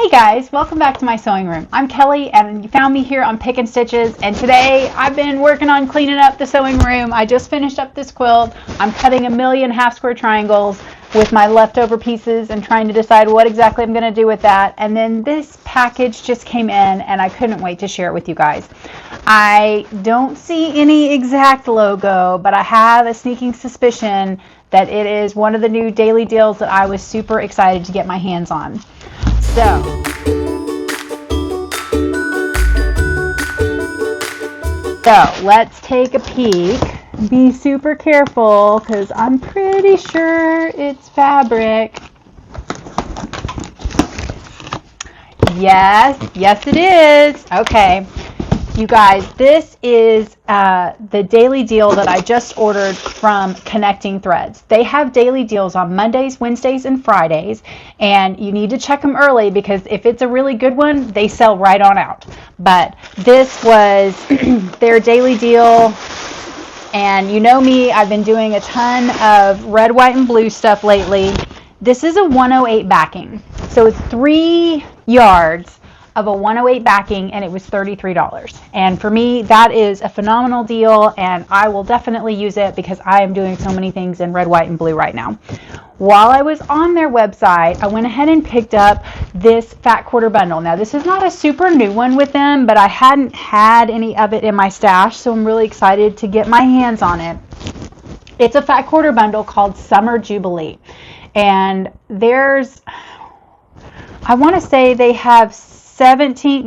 Hey guys, welcome back to my sewing room. I'm Kelly and you found me here on Pick and Stitches, and today I've been working on cleaning up the sewing room. I just finished up this quilt. I'm cutting a million half square triangles with my leftover pieces and trying to decide what exactly I'm going to do with that. And then this package just came in and I couldn't wait to share it with you guys. I don't see any exact logo, but I have a sneaking suspicion that it is one of the new daily deals that I was super excited to get my hands on. So let's take a peek. Be super careful because I'm pretty sure it's fabric. Yes it is. Okay, you guys, this is the daily deal that I just ordered from Connecting Threads. They have daily deals on Mondays, Wednesdays, and Fridays, and you need to check them early because if it's a really good one, they sell right on out. But this was their daily deal, and you know me, I've been doing a ton of red, white, and blue stuff lately. This is a 108 backing, so it's 3 yards of a 108 backing, and it was $33. And for me, that is a phenomenal deal, and I will definitely use it because I am doing so many things in red, white, and blue right now. While I was on their website, I went ahead and picked up this fat quarter bundle. Now, this is not a super new one with them, but I hadn't had any of it in my stash, so I'm really excited to get my hands on it. It's a fat quarter bundle called Summer Jubilee, and there's, I want to say they have 17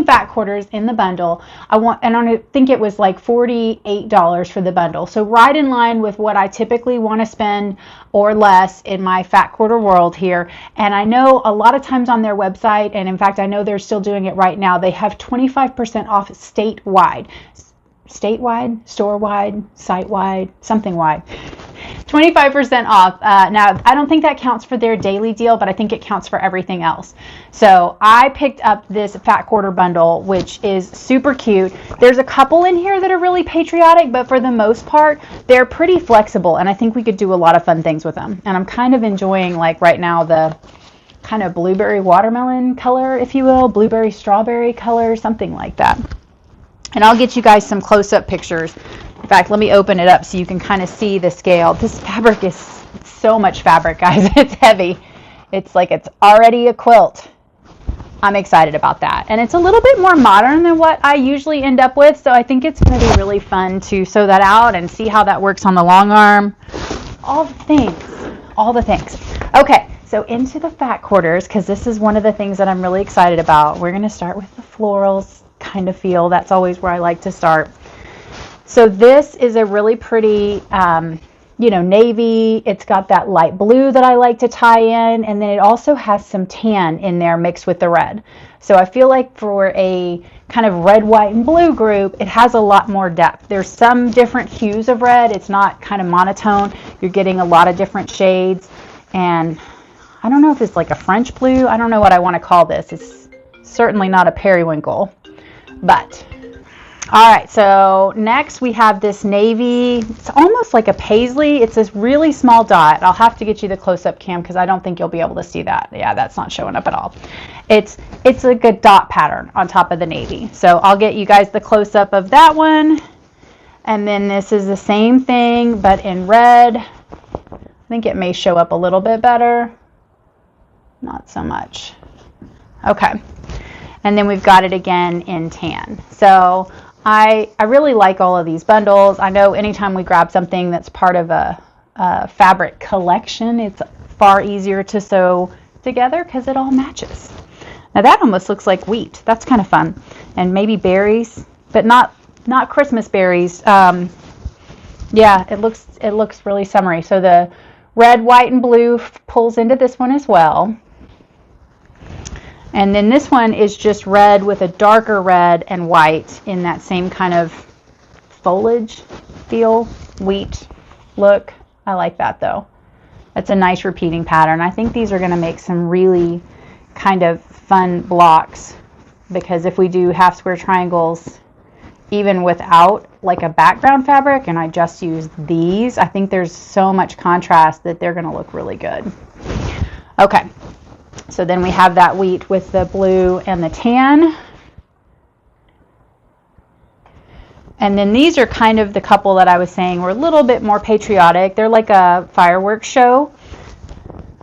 fat quarters in the bundle. I think it was like $48 for the bundle. So right in line with what I typically want to spend or less in my fat quarter world here. And I know a lot of times on their website, and in fact I know they're still doing it right now, they have 25% off statewide, store-wide, site-wide, something wide. 25% off. Now, I don't think that counts for their daily deal, but I think it counts for everything else. So I picked up this fat quarter bundle, which is super cute. There's a couple in here that are really patriotic, but for the most part, they're pretty flexible, and I think we could do a lot of fun things with them. And I'm kind of enjoying, like right now, the kind of blueberry watermelon color, if you will, blueberry strawberry color, something like that. And I'll get you guys some close-up pictures. In fact, let me open it up so you can kind of see the scale. This fabric is so much fabric, guys. It's heavy. It's like it's already a quilt. I'm excited about that. And it's a little bit more modern than what I usually end up with, so I think it's going to be really fun to sew that out and see how that works on the long arm. All the things. Okay, so into the fat quarters, because this is one of the things that I'm really excited about. We're going to start with the florals kind of feel. That's always where I like to start. So this is a really pretty, navy. It's got that light blue that I like to tie in, and then it also has some tan in there mixed with the red. So I feel like for a kind of red, white, and blue group, it has a lot more depth. There's some different hues of red. It's not kind of monotone. You're getting a lot of different shades, and I don't know if it's like a French blue. I don't know what I want to call this. It's certainly not a periwinkle, but all right, so next we have this navy. It's almost like a paisley. It's this really small dot. I'll have to get you the close-up cam because I don't think you'll be able to see that. Yeah, that's not showing up at all. It's like a dot pattern on top of the navy. So I'll get you guys the close-up of that one. And then this is the same thing, but in red. I think it may show up a little bit better. Not so much. Okay. And then we've got it again in tan. So I really like all of these bundles. I know anytime we grab something that's part of a fabric collection, it's far easier to sew together because it all matches. Now that almost looks like wheat. That's kind of fun. And maybe berries, but not Christmas berries. Yeah, it looks really summery. So the red, white, and blue pulls into this one as well. And then this one is just red with a darker red and white in that same kind of foliage feel, wheat look. I like that though. That's a nice repeating pattern. I think these are going to make some really kind of fun blocks, because if we do half square triangles even without like a background fabric and I just use these, I think there's so much contrast that they're going to look really good. Okay. So then we have that wheat with the blue and the tan. And then these are kind of the couple that I was saying were a little bit more patriotic. They're like a fireworks show.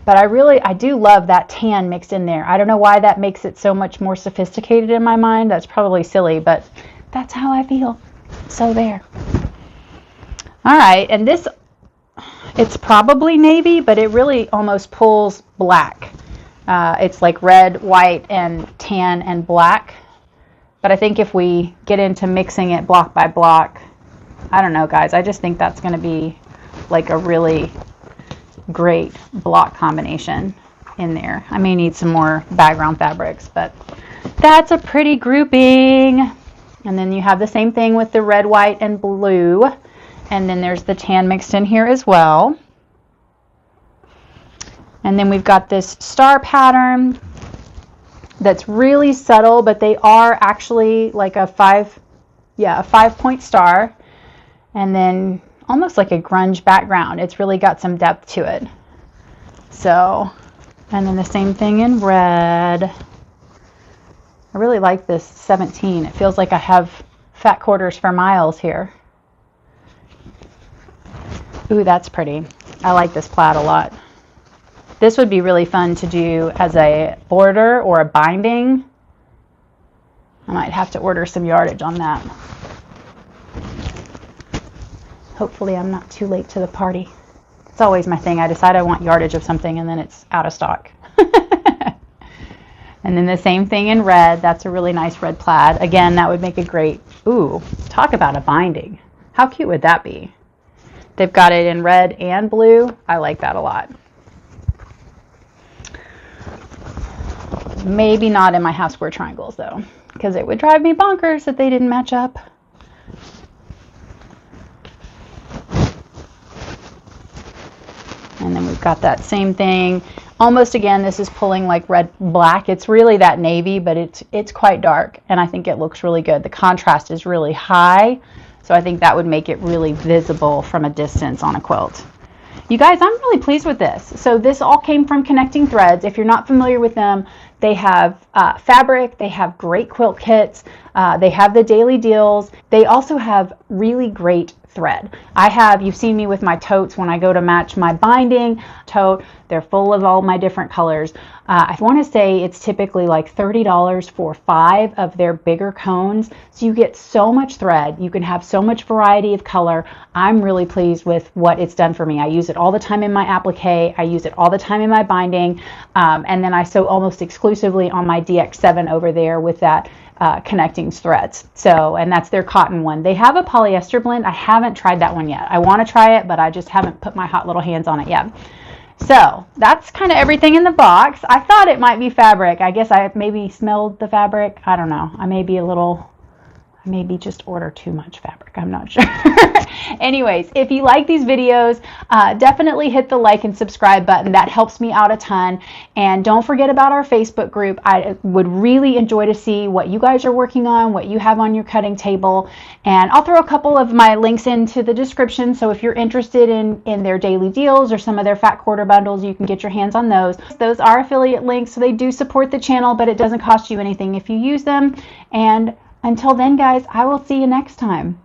But I do love that tan mixed in there. I don't know why that makes it so much more sophisticated in my mind. That's probably silly, but that's how I feel. So there. All right, and this, it's probably navy, but it really almost pulls black. It's like red, white, and tan and black. But I think if we get into mixing it block by block, I don't know, guys. I just think that's going to be like a really great block combination in there. I may need some more background fabrics, but that's a pretty grouping. And then you have the same thing with the red, white, and blue. And then there's the tan mixed in here as well. And then we've got this star pattern that's really subtle, but they are actually like a 5-point star. And then almost like a grunge background. It's really got some depth to it. So, and then the same thing in red. I really like this 17. It feels like I have fat quarters for miles here. Ooh, that's pretty. I like this plaid a lot. This would be really fun to do as a border or a binding. I might have to order some yardage on that. Hopefully I'm not too late to the party. It's always my thing. I decide I want yardage of something and then it's out of stock. And then the same thing in red. That's a really nice red plaid. Again, that would make a great, ooh, talk about a binding. How cute would that be? They've got it in red and blue. I like that a lot. Maybe not in my half square triangles though, because it would drive me bonkers if they didn't match up. And then we've got that same thing. Almost again, this is pulling like red, black. It's really that navy, but it's quite dark. And I think it looks really good. The contrast is really high. So I think that would make it really visible from a distance on a quilt. You guys, I'm really pleased with this. So this all came from Connecting Threads. If you're not familiar with them, they have fabric, they have great quilt kits, they have the daily deals. They also have really great thread. You've seen me with my totes when I go to match my binding tote. They're full of all my different colors. I want to say it's typically like $30 for 5 of their bigger cones. So you get so much thread. You can have so much variety of color. I'm really pleased with what it's done for me. I use it all the time in my applique. I use it all the time in my binding. And then I sew almost exclusively on my DX7 over there with that Connecting Threads. So, and that's their cotton one. They have a polyester blend. I haven't tried that one yet. I want to try it, but I just haven't put my hot little hands on it yet. So that's kind of everything in the box. I thought it might be fabric. I guess I maybe smelled the fabric. I don't know. I maybe just order too much fabric. I'm not sure. Anyways, if you like these videos, definitely hit the like and subscribe button. That helps me out a ton. And don't forget about our Facebook group. I would really enjoy to see what you guys are working on, what you have on your cutting table. And I'll throw a couple of my links into the description. So if you're interested in their daily deals or some of their fat quarter bundles, you can get your hands on those. Those are affiliate links, so they do support the channel, but it doesn't cost you anything if you use them. And until then, guys, I will see you next time.